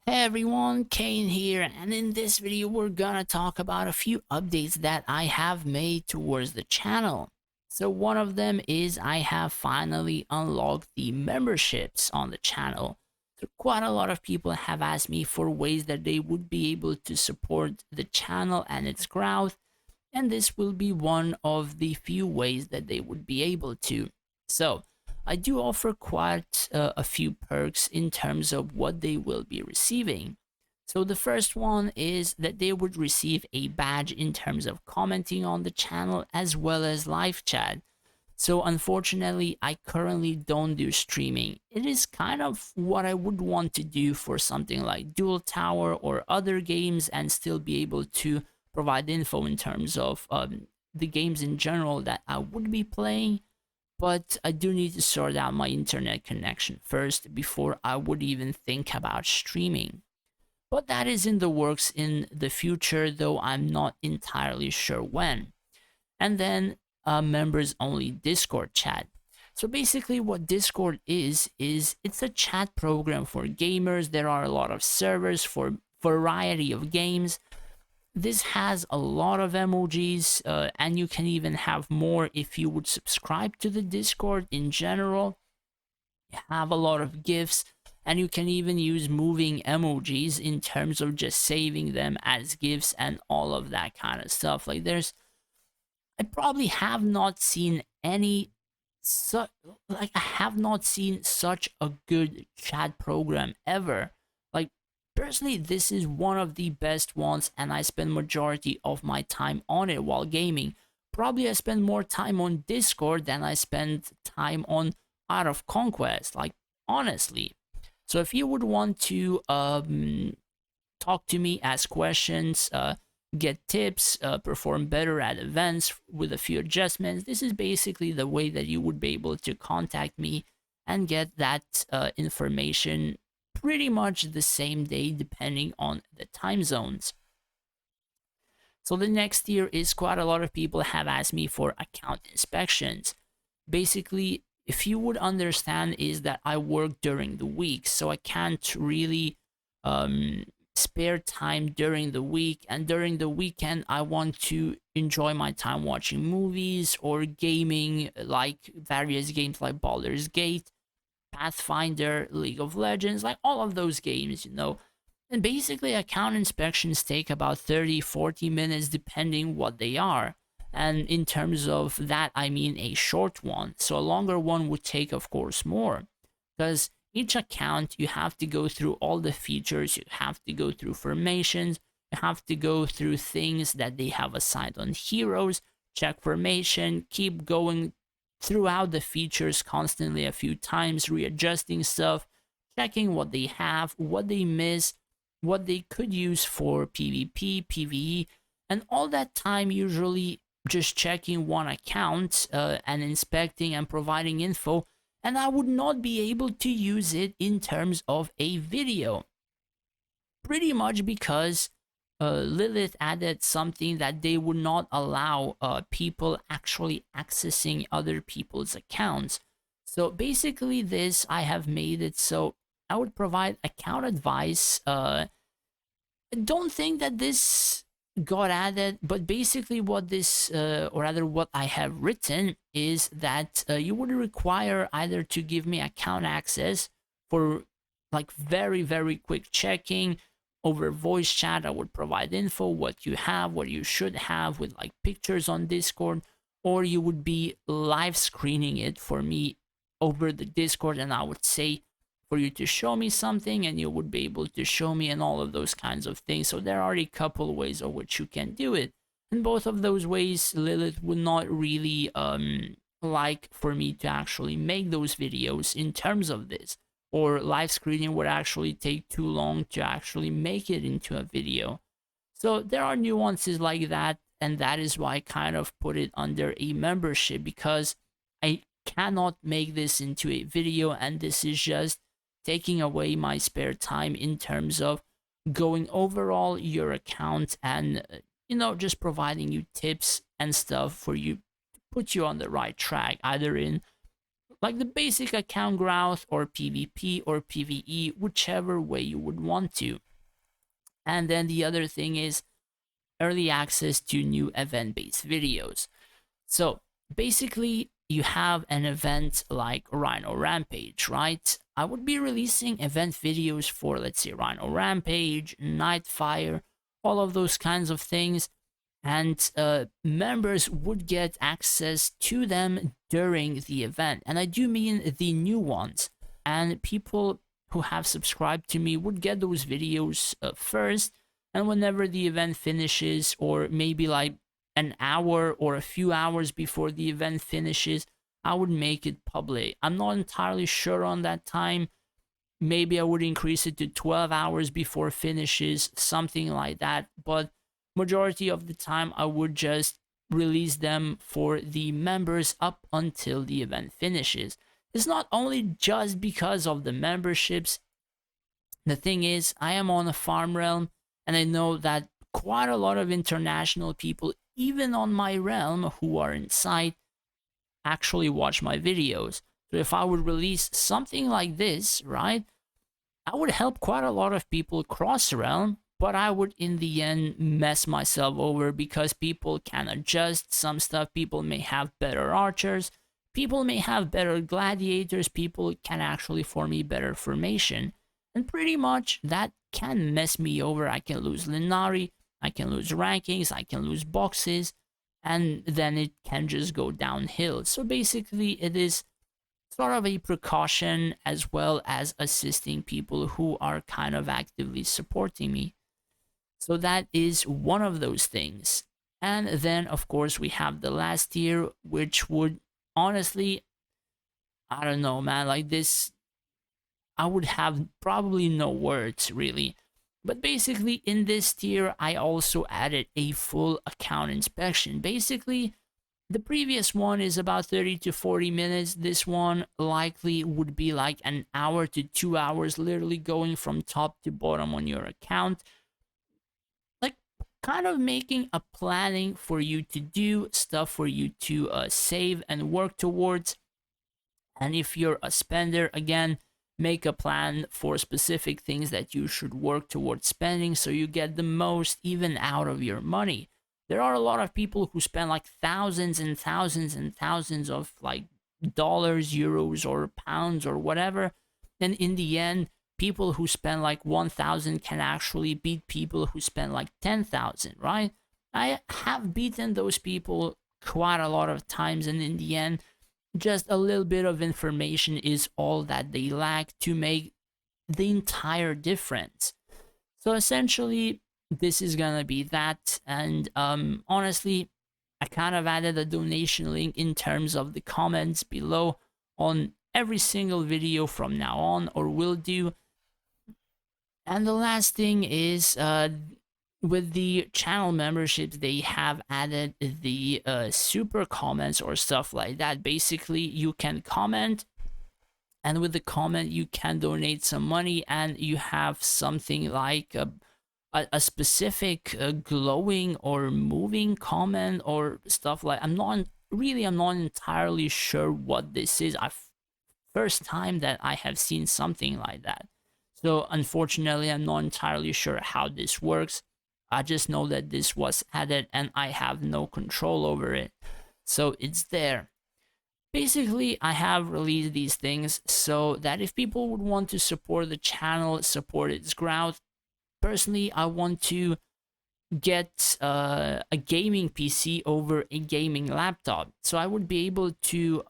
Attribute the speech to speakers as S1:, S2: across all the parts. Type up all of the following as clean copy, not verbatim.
S1: Hey everyone, Kane here, and in this video we're gonna talk about a few updates that I have made towards the channel. So one of them is I have finally unlocked the memberships on the channel. So quite a lot of people have asked me for ways that they would be able to support the channel and its growth, and this will be one of the few ways that they would be able to. So I do offer quite a few perks in terms of what they will be receiving. So the first one is that they would receive a badge in terms of commenting on the channel as well as live chat. So unfortunately, I currently don't do streaming. It is kind of what I would want to do for something like Dual Tower or other games and still be able to provide info in terms of the games in general that I would be playing. But I do need to sort out my internet connection first before I would even think about streaming. But that is in the works in the future, though I'm not entirely sure when. And then members only Discord chat. So basically what Discord is it's a chat program for gamers. There are a lot of servers for variety of games. This has a lot of emojis, and you can even have more if you would subscribe to the Discord in general. You have a lot of GIFs, and you can even use moving emojis in terms of just saving them as GIFs and all of that kind of stuff. I probably have not seen any such, I have not seen such a good chat program ever. Like, personally, this is one of the best ones, and I spend majority of my time on it while gaming. Probably I spend more time on Discord than I spend time on Art of Conquest, like, honestly. So if you would want to talk to me, ask questions, get tips, perform better at events with a few adjustments. This is basically the way that you would be able to contact me and get that information pretty much the same day, depending on the time zones. So the next tier is quite a lot of people have asked me for account inspections. Basically, if you would understand, is that I work during the week, so I can't really um, spare time during the week. And during the weekend, I want to enjoy my time watching movies or gaming, like various games like Baldur's Gate, Pathfinder, League of Legends, like all of those games. And basically, account inspections take about 30-40 minutes depending what they are. And in terms of that, I mean a short one. So a longer one would take, of course, more. Because each account, you have to go through all the features, you have to go through formations, you have to go through things that they have assigned on heroes, check formation, keep going throughout the features constantly a few times, readjusting stuff, checking what they have, what they miss, what they could use for PvP, PvE, and all that time usually just checking one account and inspecting and providing info, and I would not be able to use it in terms of a video. Pretty much because Lilith added something that they would not allow people actually accessing other people's accounts. So basically, this I have made it so I would provide account advice. I don't think that this got added, but basically, what this, or rather, what I have written is that you would require either to give me account access for like very, very quick checking over voice chat. I would provide info, what you have, what you should have with like pictures on Discord, or you would be live screening it for me over the Discord, and I would say for you to show me something, and you would be able to show me, and all of those kinds of things. So there are a couple ways of which you can do it. And both of those ways, Lilith would not really like for me to actually make those videos in terms of this. Or live screening would actually take too long to actually make it into a video. So there are nuances like that, and that is why I kind of put it under a membership, because I cannot make this into a video, and this is just taking away my spare time in terms of going overall your account and just providing you tips and stuff for you to put you on the right track, either in like the basic account growth or PvP or PvE, whichever way you would want to. And then the other thing is early access to new event-based videos. So basically, you have an event like Rhino Rampage, right? I would be releasing event videos for, let's say, Rhino Rampage, Nightfire, all of those kinds of things. And members would get access to them during the event. And I do mean the new ones. And people who have subscribed to me would get those videos first. And whenever the event finishes, or maybe like an hour or a few hours before the event finishes, I would make it public. I'm not entirely sure on that time. Maybe I would increase it to 12 hours before finishes, something like that. But majority of the time, I would just release them for the members up until the event finishes. It's not only just because of the memberships. The thing is, I am on a farm realm, and I know that quite a lot of international people, even on my realm, who are inside, actually watch my videos. So if I would release something like this, right, I would help quite a lot of people cross realm, but I would in the end mess myself over because people can adjust some stuff. People may have better archers, people may have better gladiators, people can actually form a better formation. And pretty much that can mess me over. I can lose Linari, I can lose rankings, I can lose boxes, and then it can just go downhill. So basically, it is sort of a precaution as well as assisting people who are kind of actively supporting me. So that is one of those things. And then, of course, we have the last tier, which would honestly, I don't know, man, like this, I would have probably no words really. But basically, in this tier, I also added a full account inspection. Basically, the previous one is about 30 to 40 minutes. This one likely would be like an hour to 2 hours, literally going from top to bottom on your account. Like, kind of making a planning for you to do, stuff for you to save and work towards. And if you're a spender, again, make a plan for specific things that you should work towards spending so you get the most even out of your money. There are a lot of people who spend like thousands and thousands and thousands of like dollars, euros, or pounds or whatever. And in the end, people who spend like 1,000 can actually beat people who spend like 10,000, right? I have beaten those people quite a lot of times, and in the end, just a little bit of information is all that they lack to make the entire difference. So essentially, this is gonna be that. And honestly, I kind of added a donation link in terms of the comments below on every single video from now on, or will do. And the last thing is, with the channel memberships, they have added the super comments or stuff like that. Basically, you can comment, and with the comment, you can donate some money, and you have something like a specific glowing or moving comment or stuff like. I'm not entirely sure what this is. First time that I have seen something like that. So unfortunately, I'm not entirely sure how this works. I just know that this was added and I have no control over it. So it's there. Basically, I have released these things so that if people would want to support the channel, support its growth, personally, I want to get a gaming PC over a gaming laptop. So I would be able to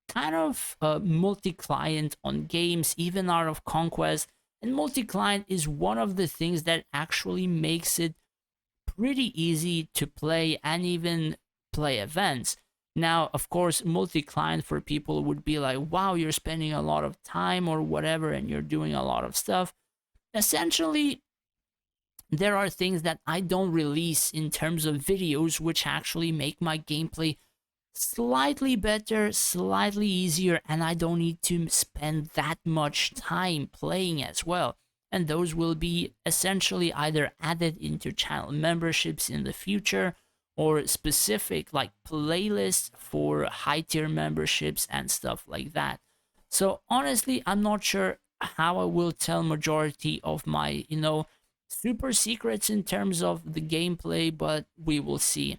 S1: kind of multi-client on games, even out of Conquest. And multi-client is one of the things that actually makes it pretty easy to play and even play events. Now, of course, multi-client for people would be like, wow, you're spending a lot of time or whatever, and you're doing a lot of stuff. Essentially, there are things that I don't release in terms of videos, which actually make my gameplay slightly better, slightly easier, and I don't need to spend that much time playing as well. And those will be essentially either added into channel memberships in the future, or specific like playlists for high tier memberships and stuff like that. So honestly, I'm not sure how I will tell majority of my, super secrets in terms of the gameplay, but we will see.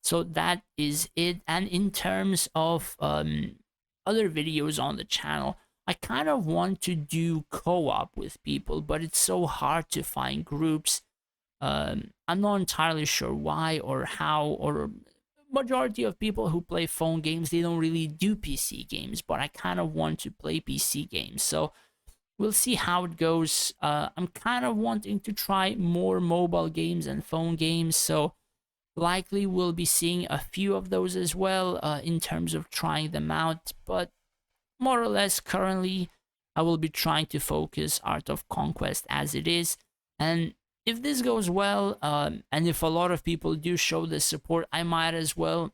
S1: So that is it. And in terms of other videos on the channel, I kind of want to do co-op with people, but it's so hard to find groups. I'm not entirely sure why or how, or majority of people who play phone games, they don't really do PC games, but I kind of want to play PC games. So we'll see how it goes. I'm kind of wanting to try more mobile games and phone games, so likely we'll be seeing a few of those as well in terms of trying them out. But more or less, currently, I will be trying to focus Art of Conquest as it is. And if this goes well, and if a lot of people do show the support, I might as well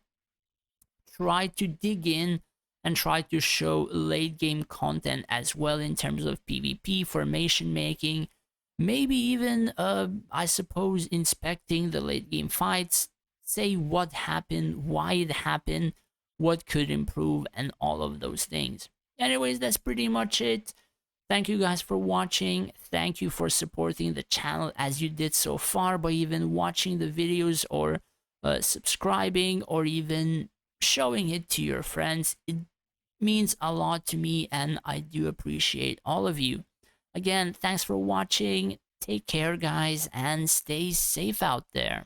S1: try to dig in and try to show late game content as well in terms of PvP, formation making, maybe even, I suppose, inspecting the late game fights, say what happened, why it happened, what could improve, and all of those things. Anyways, that's pretty much it. Thank you guys for watching. Thank you for supporting the channel as you did so far by even watching the videos or subscribing or even showing it to your friends. It means a lot to me and I do appreciate all of you. Again, thanks for watching. Take care, guys, and stay safe out there.